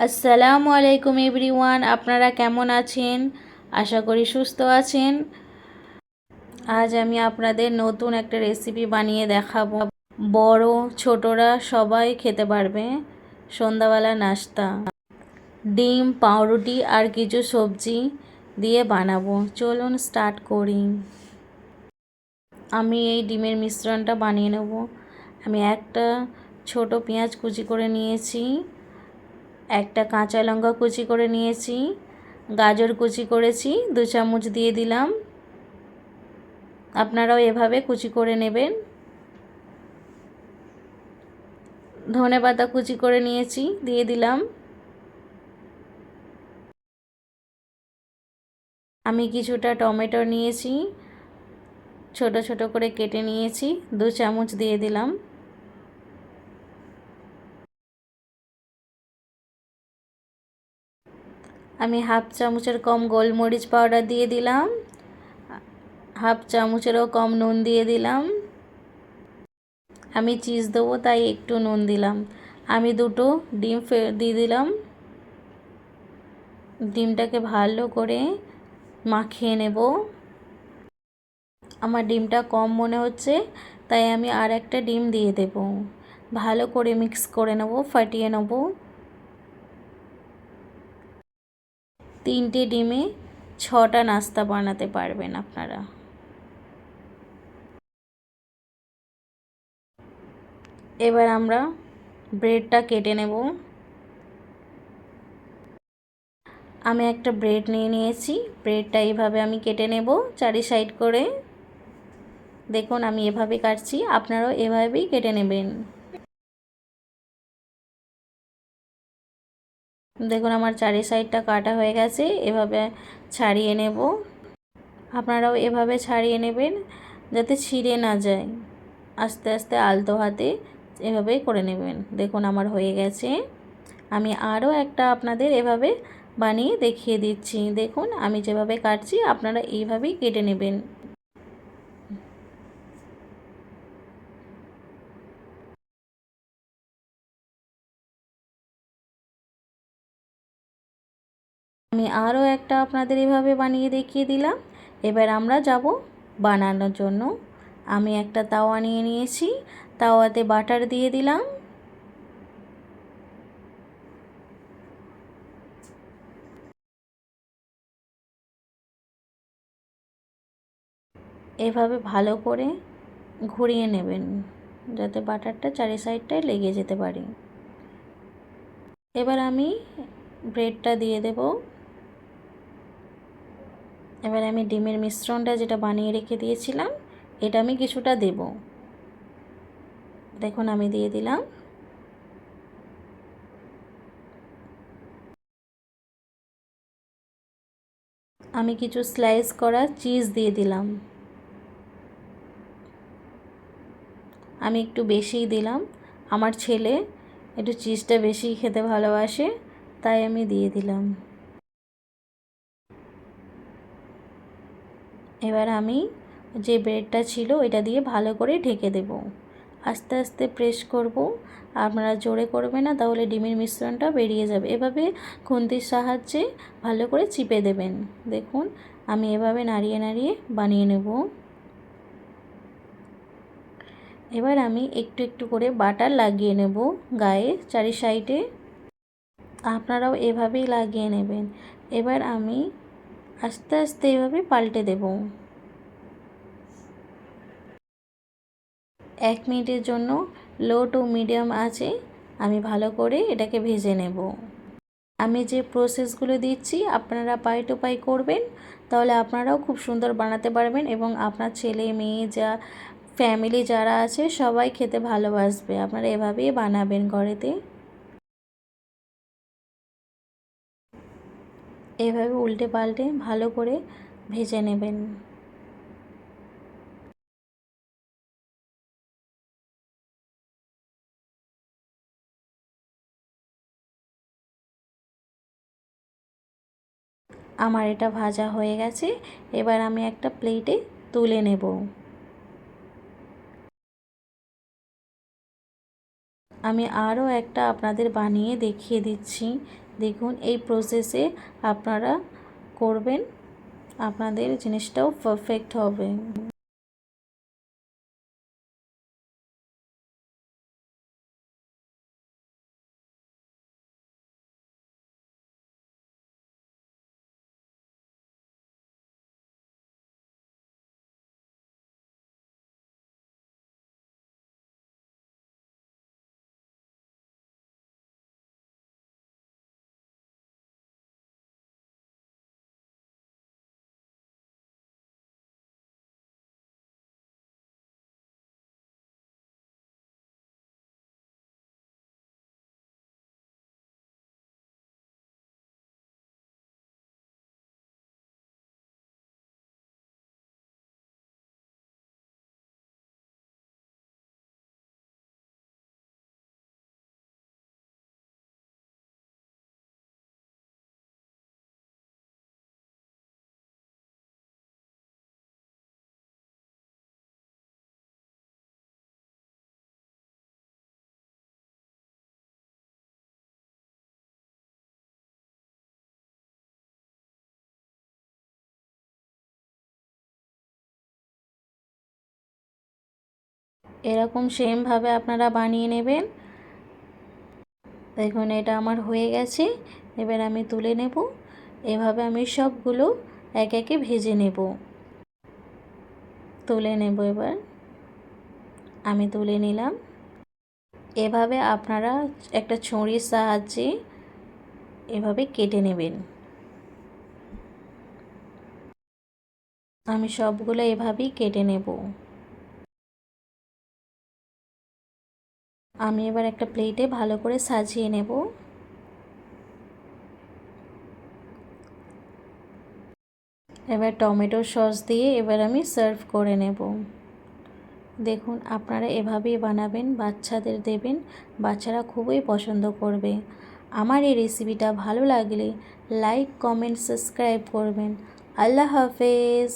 আসসালামু আলাইকুম এভরিওয়ান, আপনারা কেমন আছেন? আশা করি সুস্থ আছেন। আজ আমি আপনাদের নতুন একটা রেসিপি বানিয়ে দেখাবো। বড় ছোটরা সবাই খেতে পারবে। সন্ধ্যাবেলা নাস্তা, ডিম, পাউরুটি আর কিছু সবজি দিয়ে বানাবো। চলুন স্টার্ট করি। আমি এই ডিমের মিশ্রণটা বানিয়ে নেব। আমি একটা ছোট পেঁয়াজ কুচি করে নিয়েছি, একটা কাঁচা লঙ্কা কুচি করে নিয়েছি, গাজর কুচি করেছি 2 চামচ দিয়ে দিলাম। আপনারাও এভাবে কুচি করে নেবেন। ধনেপাতা কুচি করে নিয়েছি, দিয়ে দিলাম। আমি কিছুটা টমেটো নিয়েছি, ছোট ছোট করে কেটে নিয়েছি, 2 চামচ দিয়ে দিলাম। আমি হাফ চামচের কম গোলমরিচ পাউডার দিয়ে দিলাম, হাফ চামচেরও কম নুন দিয়ে দিলাম। আমি চিজ দেবো তাই একটু নুন দিলাম। আমি 2টো ডিম দিয়ে দিলাম। ডিমটাকে ভালো করে মাখিয়ে নেব। আমার ডিমটা কম মনে হচ্ছে, তাই আমি আর একটা ডিম দিয়ে দেব। ভালো করে মিক্স করে নেব, ফাটিয়ে নেব। 3টে ডিমে 6টা নাস্তা বানাতে পারবেন আপনারা। এবার আমরা ব্রেডটা কেটে নেব। আমি একটা ব্রেড নিয়ে নিয়েছি। ব্রেডটা এইভাবে আমি কেটে নেব 4 সাইড করে। দেখুন আমি এভাবে কাটছি, আপনারাও এভাবেই কেটে নেবেন। দেখুন আমার 4 সাইডটা কাটা হয়ে গেছে। এভাবে ছাড়িয়ে নেব। আপনারাও এভাবে ছাড়িয়ে নেবেন যাতে ছিঁড়ে না যায়। আস্তে আস্তে আলতো হাতে এভাবেই করে নেবেন। দেখুন আমার হয়ে গেছে। আমি আরও একটা আপনাদের এভাবে বানিয়ে দেখিয়ে দিচ্ছি। দেখুন আমি যেভাবে কাটছি আপনারা এইভাবেই কেটে নেবেন। আমি আরও একটা আপনাদের এভাবে বানিয়ে দেখিয়ে দিলাম। এবার আমরা যাব বানানোর জন্য। আমি একটা তাওয়া নিয়ে নিয়েছি, তাওয়াতে বাটার দিয়ে দিলাম। এভাবে ভালো করে ঘুরিয়ে নেবেন যাতে বাটারটা 4 সাইডটায় লেগে যেতে পারে। এবার আমি ব্রেডটা দিয়ে দেব। এবার আমি ডিমের মিশ্রণটা যেটা বানিয়ে রেখে দিয়েছিলাম এটা আমি কিছুটা দেব। দেখুন আমি দিয়ে দিলাম। আমি কিছু স্লাইস করা চিজ দিয়ে দিলাম। আমি একটু বেশিই দিলাম। আমার ছেলে একটু চিজটা বেশি খেতে ভালোবাসে, তাই আমি দিয়ে দিলাম। এবার আমি যে ব্রেডটা ছিল এটা দিয়ে ভালো করে ঢেকে দেব। আস্তে আস্তে প্রেস করব, আপনারা জোরে করবেন না, তাহলে ডিমের মিশ্রণটা বেরিয়ে যাবে। এভাবে খুন্তির সাহায্যে ভালো করে চিপে দেবেন। দেখুন আমি এভাবে নাড়িয়ে নাড়িয়ে বানিয়ে নেব। এবার আমি একটু একটু করে বাটার লাগিয়ে নেব গায়ে 4 সাইডে। আপনারাও এভাবেই লাগিয়ে নেবেন। এবার আমি আস্তে আস্তে এভাবে পাল্টে দেব। 1 মিনিটের জন্য লো টু মিডিয়াম আঁচে আমি ভালো করে এটাকে ভেজে নেব। আমি যে প্রসেসগুলো দিচ্ছি আপনারা পাই টু পাই করবেন, তাহলে আপনারাও খুব সুন্দর বানাতে পারবেন এবং আপনার ছেলে মেয়ে ফ্যামিলি যারা আছে সবাই খেতে ভালোবাসবে। আপনারা এভাবেই বানাবেন ঘরেতে। এভাবে উল্টে পাল্টে ভালো করে ভেজে নেবেন। আমার এটা ভাজা হয়ে গেছে। এবার আমি একটা প্লেটে তুলে নেব। আমি আরও একটা আপনাদের বানিয়ে দেখিয়ে দিচ্ছি। দেখুন এই প্রসেসে আপনারা করবেন, আপনাদের জিনিসটাও পারফেক্ট হবে। এরকম সেমভাবে আপনারা বানিয়ে নেবেন। দেখুন এটা আমার হয়ে গেছে, এবার আমি তুলে নেব। এভাবে আমি সবগুলো এক একে ভেজে নেব। তুলে নেব, এবার আমি তুলে নিলাম। এভাবে আপনারা একটা ছুরির সাহায্যে এভাবে কেটে নেবেন। আমি সবগুলো এভাবেই কেটে নেব। আমি এবার একটা প্লেটে ভালো করে সাজিয়ে নেব। এবার টমেটো সস দিয়ে এবার আমি সার্ভ করে নেব। দেখুন আপনারা এভাবেই বানাবেন, বাচ্চাদের দেবেন, বাচ্চারা খুবই পছন্দ করবে। আমার এই রেসিপিটা ভালো লাগলে লাইক, কমেন্ট, সাবস্ক্রাইব করবেন। আল্লাহ হাফেজ।